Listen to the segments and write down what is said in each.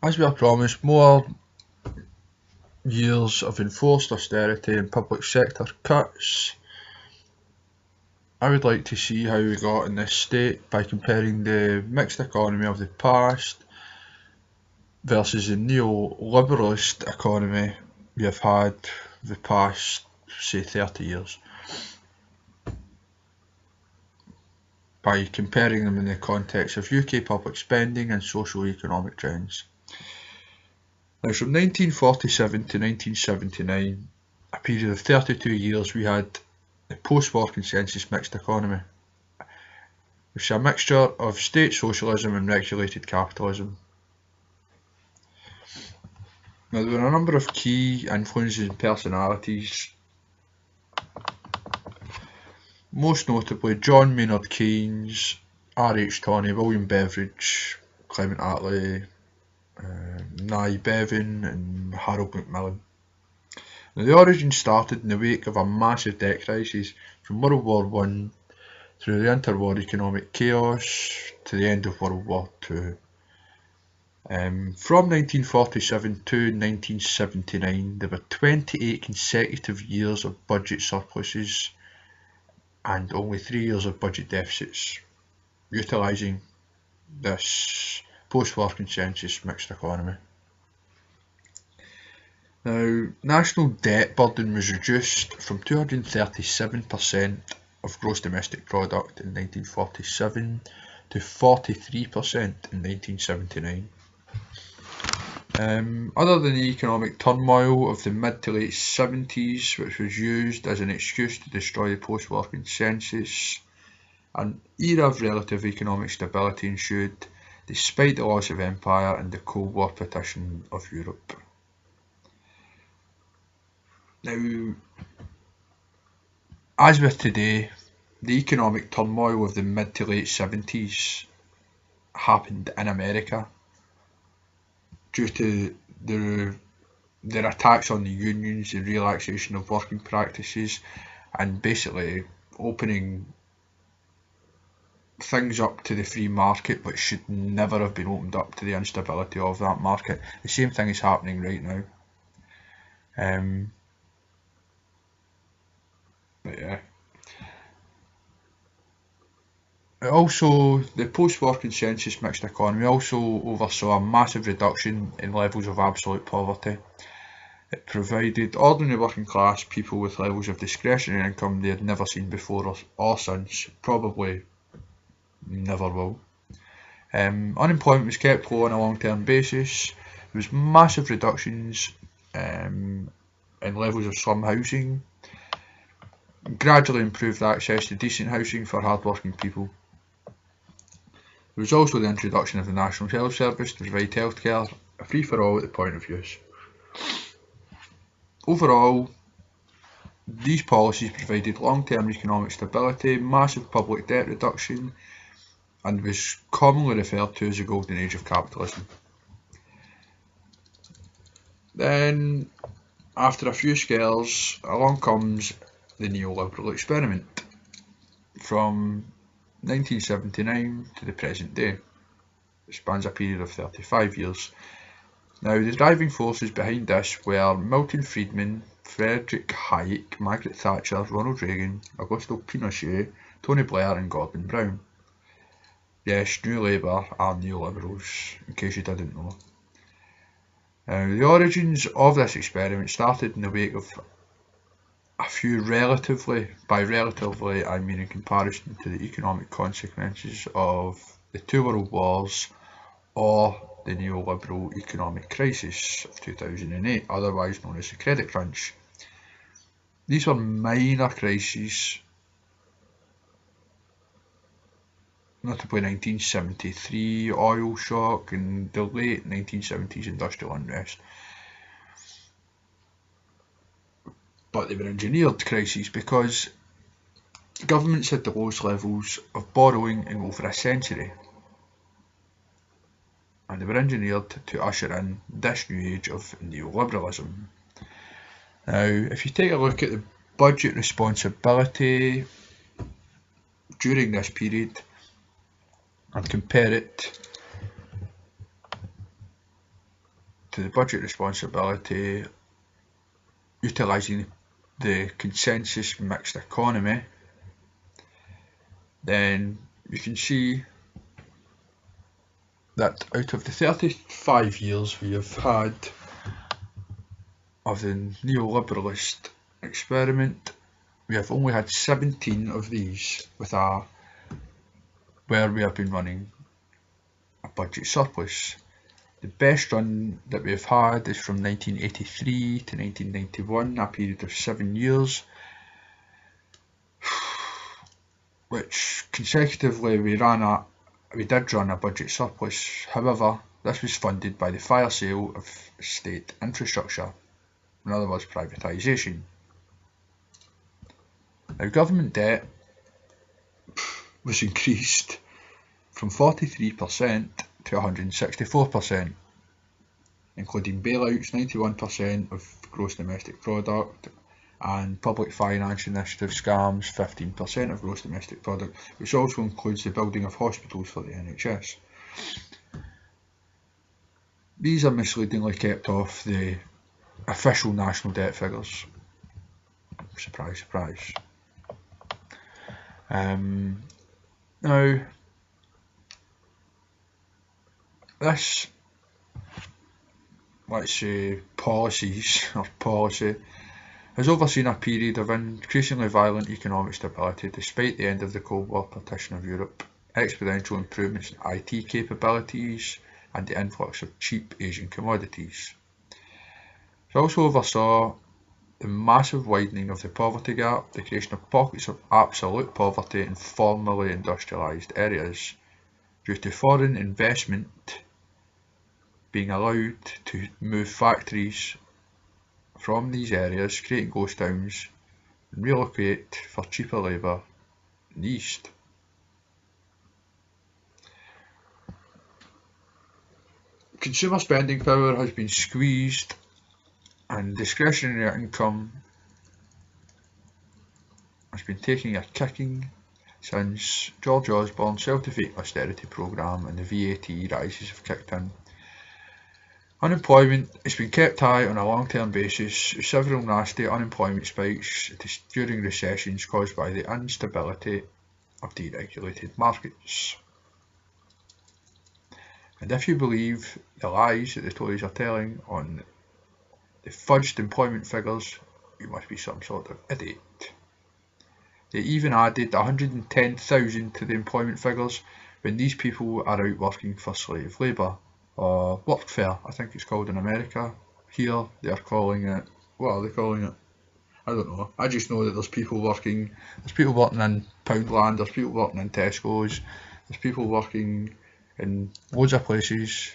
As we are promised more years of enforced austerity and public sector cuts, I would like to see how we got in this state by comparing the mixed economy of the past versus the neoliberalist economy we have had the past, say, 30 years. By comparing them in the context of UK public spending and socio-economic trends. Now, from 1947 to 1979, a period of 32 years, we had the post-war consensus mixed economy, which is a mixture of state socialism and regulated capitalism. Now, there were a number of key influences and personalities, most notably John Maynard Keynes, R.H. Tawney, William Beveridge, Clement Attlee, Nye Bevan and Harold Macmillan. Now, the origin started in the wake of a massive debt crisis from World War I through the interwar economic chaos to the end of World War II. From 1947 to 1979, there were 28 consecutive years of budget surpluses and only 3 years of budget deficits, utilising this post-war consensus mixed economy. Now, national debt burden was reduced from 237% of gross domestic product in 1947 to 43% in 1979. Other than the economic turmoil of the mid to late 70s, which was used as an excuse to destroy the post-war consensus, an era of relative economic stability ensued despite the loss of empire and the Cold War partition of Europe. Now, as with today, the economic turmoil of the mid to late 70s happened in America due to their attacks on the unions, the relaxation of working practices, and basically opening things up to the free market, which should never have been opened up to the instability of that market. The same thing is happening right now. But yeah. Also, the post-war consensus mixed economy also oversaw a massive reduction in levels of absolute poverty. It provided ordinary working class people with levels of discretionary income they had never seen before or since, probably never will. Unemployment was kept low on a long-term basis. There was massive reductions in levels of slum housing, gradually improved access to decent housing for hard-working people. There was also the introduction of the National Health Service to provide healthcare free for all at the point of use. Overall, these policies provided long-term economic stability, massive public debt reduction, and was commonly referred to as the golden age of capitalism. Then, after a few scares, along comes the neoliberal experiment from 1979 to the present day. It spans a period of 35 years. Now, the driving forces behind this were Milton Friedman, Frederick Hayek, Margaret Thatcher, Ronald Reagan, Augusto Pinochet, Tony Blair and Gordon Brown. Yes, New Labour are neoliberals, in case you didn't know. The origins of this experiment started in the wake of a few by relatively I mean in comparison to the economic consequences of the two world wars or the neoliberal economic crisis of 2008, otherwise known as the credit crunch. These were minor crises, notably 1973 oil shock and the late 1970s industrial unrest. But they were engineered crises because governments had the lowest levels of borrowing in over a century. And they were engineered to usher in this new age of neoliberalism. Now, if you take a look at the budget responsibility during this period and compare it to the budget responsibility, utilising the consensus mixed economy, then you can see that out of the 35 years we have had of the neoliberalist experiment, we have only had 17 of these where we have been running a budget surplus. The best run that we've had is from 1983 to 1991, a period of 7 years, which consecutively we did run a budget surplus. However, this was funded by the fire sale of state infrastructure, in other words privatisation. Now, government debt was increased from 43% to 164%, including bailouts 91% of gross domestic product, and public finance initiative scams 15% of gross domestic product, which also includes the building of hospitals for the NHS. These are misleadingly kept off the official national debt figures. Surprise, surprise. Now, this, let's say, policy has overseen a period of increasingly violent economic stability despite the end of the Cold War partition of Europe, exponential improvements in IT capabilities, and the influx of cheap Asian commodities. It also oversaw the massive widening of the poverty gap, the creation of pockets of absolute poverty in formerly industrialised areas, due to foreign investment being allowed to move factories from these areas, creating ghost towns, and relocate for cheaper labour in the east. Consumer spending power has been squeezed, and discretionary income has been taking a kicking since George Osborne's self-defeating austerity programme and the VAT rises have kicked in. Unemployment has been kept high on a long-term basis, with several nasty unemployment spikes during recessions caused by the instability of deregulated markets. And if you believe the lies that the Tories are telling on the fudged employment figures, you must be some sort of idiot. They even added 110,000 to the employment figures when these people are out working for slave labour, or workfare, I think it's called in America. Here they are calling it, what are they calling it? I don't know. I just know that there's people working in Poundland, there's people working in Tesco's, there's people working in loads of places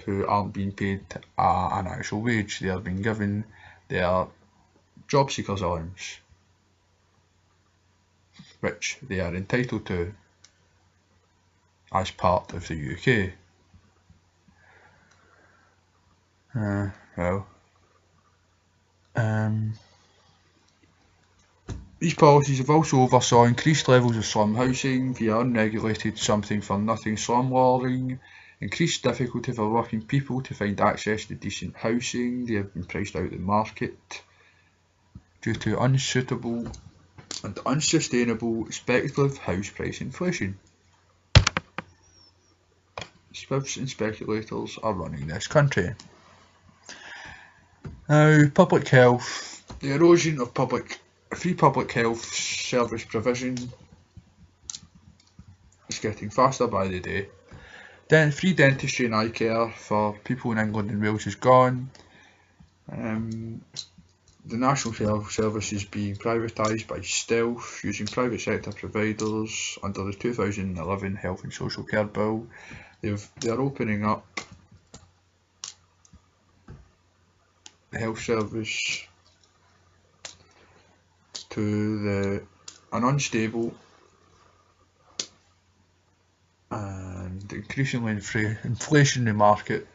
who aren't being paid an actual wage. They are being given their job seekers allowance, which they are entitled to as part of the UK. These policies have also oversaw increased levels of slum housing via unregulated something-for-nothing slumlording, increased difficulty for working people to find access to decent housing. They have been priced out of the market due to unsuitable and unsustainable speculative house price inflation. Spivs and speculators are running this country. Now, public health. The erosion of free public health service provision is getting faster by the day. Then free dentistry and eye care for people in England and Wales is gone. The National Health Service is being privatised by stealth using private sector providers under the 2011 Health and Social Care Bill. They're opening up the health service to an unstable and increasingly inflationary market,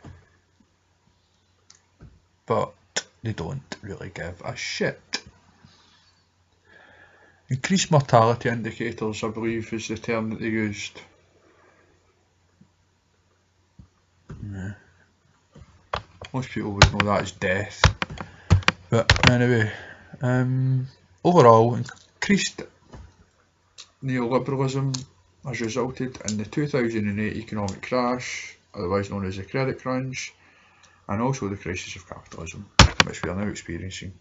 but they don't really give a shit. Increased mortality indicators, I believe, is the term that they used. Most people would know that as death. But anyway, overall, increased neoliberalism has resulted in the 2008 economic crash, otherwise known as the credit crunch, and also the crisis of capitalism, which we are now experiencing.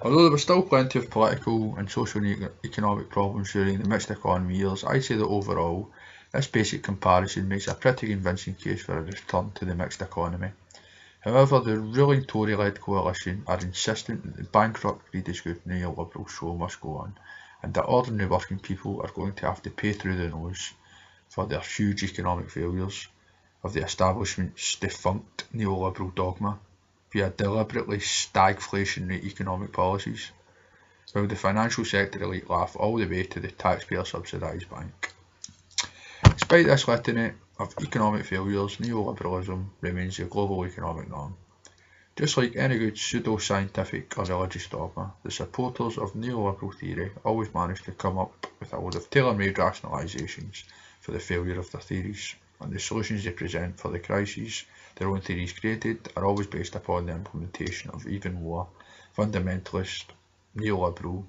Although there were still plenty of political and social and economic problems during the mixed economy years, I'd say that overall, this basic comparison makes a pretty convincing case for a return to the mixed economy. However, the ruling Tory-led coalition are insistent that the bankrupt redistributive neoliberal show must go on, and that ordinary working people are going to have to pay through the nose for their huge economic failures of the establishment's defunct neoliberal dogma via deliberately stagflationary economic policies, while the financial sector elite laugh all the way to the taxpayer-subsidised bank. Despite this litany of economic failures, neoliberalism remains the global economic norm. Just like any good pseudo-scientific or religious dogma, the supporters of neoliberal theory always manage to come up with a load of tailor-made rationalisations for the failure of their theories, and the solutions they present for the crises their own theories created are always based upon the implementation of even more fundamentalist, neoliberal,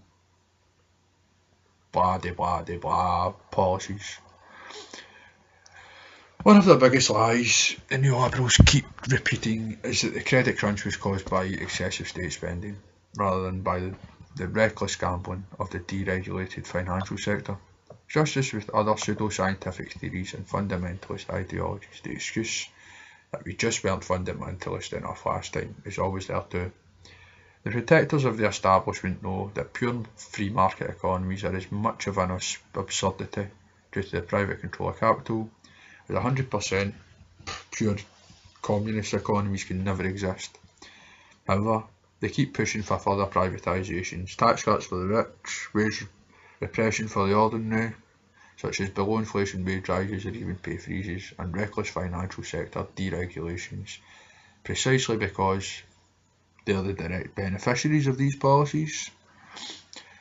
blah policies. One of the biggest lies the neoliberals keep repeating is that the credit crunch was caused by excessive state spending, rather than by the reckless gambling of the deregulated financial sector. Just as with other pseudo-scientific theories and fundamentalist ideologies, the excuse that we just weren't fundamentalist enough last time is always there too. The protectors of the establishment know that pure free market economies are as much of an absurdity due to the private control of capital as 100% pure communist economies can never exist. However, they keep pushing for further privatisations, tax cuts for the rich, wage repression for the ordinary, such as below inflation wage rises or even pay freezes, and reckless financial sector deregulations, precisely because they are the direct beneficiaries of these policies.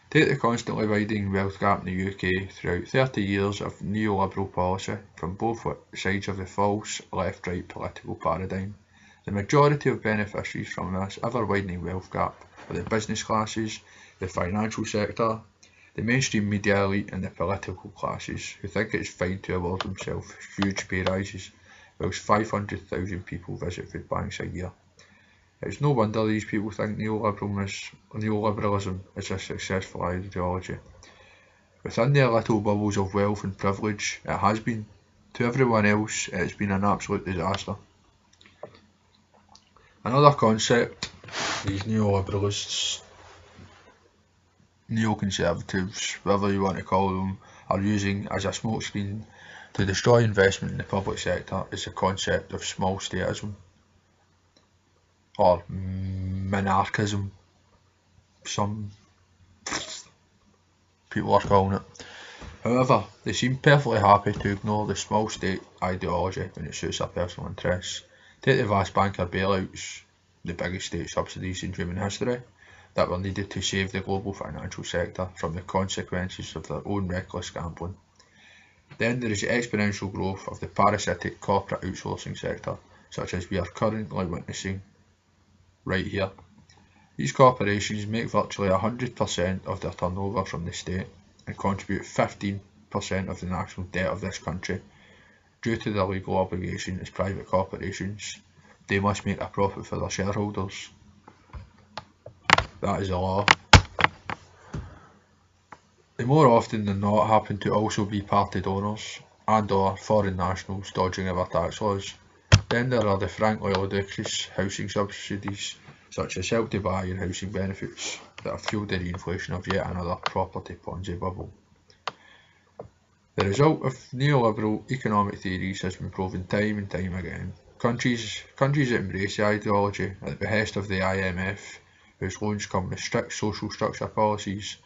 Take the constantly widening wealth gap in the UK throughout 30 years of neoliberal policy from both sides of the false left-right political paradigm. The majority of beneficiaries from this ever-widening wealth gap are the business classes, the financial sector, the mainstream media elite and the political classes, who think it's fine to award themselves huge pay rises whilst 500,000 people visit food banks a year. It's no wonder these people think neoliberalism is a successful ideology. Within their little bubbles of wealth and privilege, it has been. To everyone else, it has been an absolute disaster. Another concept these neoliberalists, neoconservatives, whatever you want to call them, are using as a smokescreen to destroy investment in the public sector is the concept of small statism, or monarchism, some people are calling it. However, they seem perfectly happy to ignore the small state ideology when it suits their personal interests. Take the vast banker bailouts, the biggest state subsidies in human history, that were needed to save the global financial sector from the consequences of their own reckless gambling. Then there is the exponential growth of the parasitic corporate outsourcing sector, such as we are currently witnessing right here. These corporations make virtually 100% of their turnover from the state and contribute 15% of the national debt of this country. Due to their legal obligation as private corporations, they must make a profit for their shareholders. That is the law. They more often than not happen to also be party donors and or foreign nationals dodging our tax laws. Then there are the frankly ludicrous housing subsidies, such as Help to Buy and housing benefits, that have fueled the reinflation of yet another property Ponzi bubble. The result of neoliberal economic theories has been proven time and time again. Countries that embrace the ideology at the behest of the IMF, whose loans come with strict social structure policies,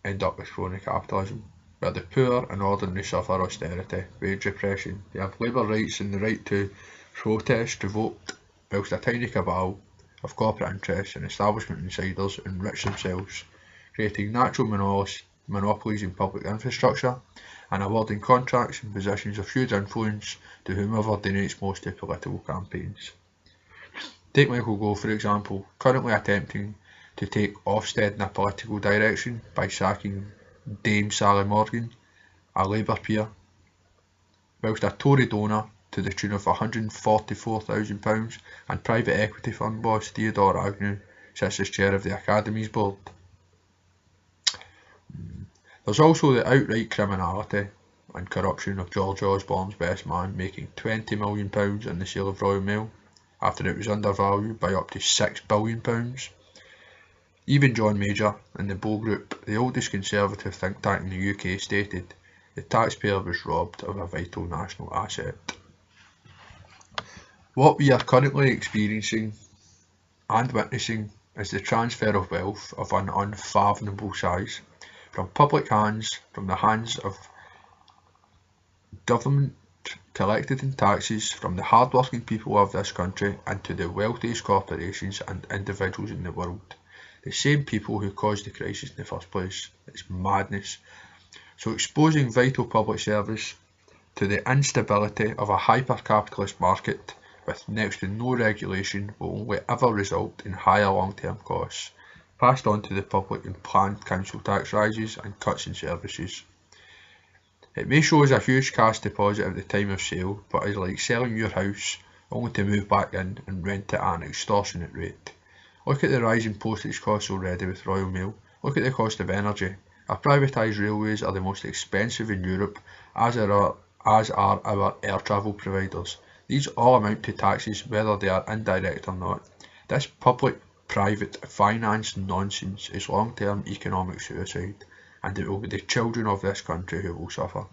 end up with crony capitalism, where the poor and ordinary suffer austerity, wage repression. They have labour rights and the right to protest, to vote, whilst a tiny cabal of corporate interests and establishment insiders enrich themselves, creating natural monopolies in public infrastructure, and awarding contracts and positions of huge influence to whomever donates most to political campaigns. Take Michael Gove for example, currently attempting to take Ofsted in a political direction by sacking Dame Sally Morgan, a Labour peer, whilst a Tory donor to the tune of £144,000 and private equity fund boss Theodore Agnew sits as chair of the Academy's board. There's also the outright criminality and corruption of George Osborne's best man making £20 million in the sale of Royal Mail after it was undervalued by up to £6 billion. Even John Major in the Bow Group, the oldest conservative think tank in the UK, stated the taxpayer was robbed of a vital national asset. What we are currently experiencing and witnessing is the transfer of wealth of an unfathomable size from public hands, from the hands of government collected in taxes from the hard-working people of this country into the wealthiest corporations and individuals in the world. The same people who caused the crisis in the first place. It's madness. So exposing vital public service to the instability of a hyper-capitalist market with next to no regulation will only ever result in higher long-term costs, passed on to the public in planned council tax rises and cuts in services. It may show as a huge cash deposit at the time of sale, but is like selling your house only to move back in and rent it at an extortionate rate. Look at the rise in postage costs already with Royal Mail. Look at the cost of energy. Our privatised railways are the most expensive in Europe, as are our air travel providers. These all amount to taxes whether they are indirect or not. This public-private finance nonsense is long-term economic suicide, and it will be the children of this country who will suffer.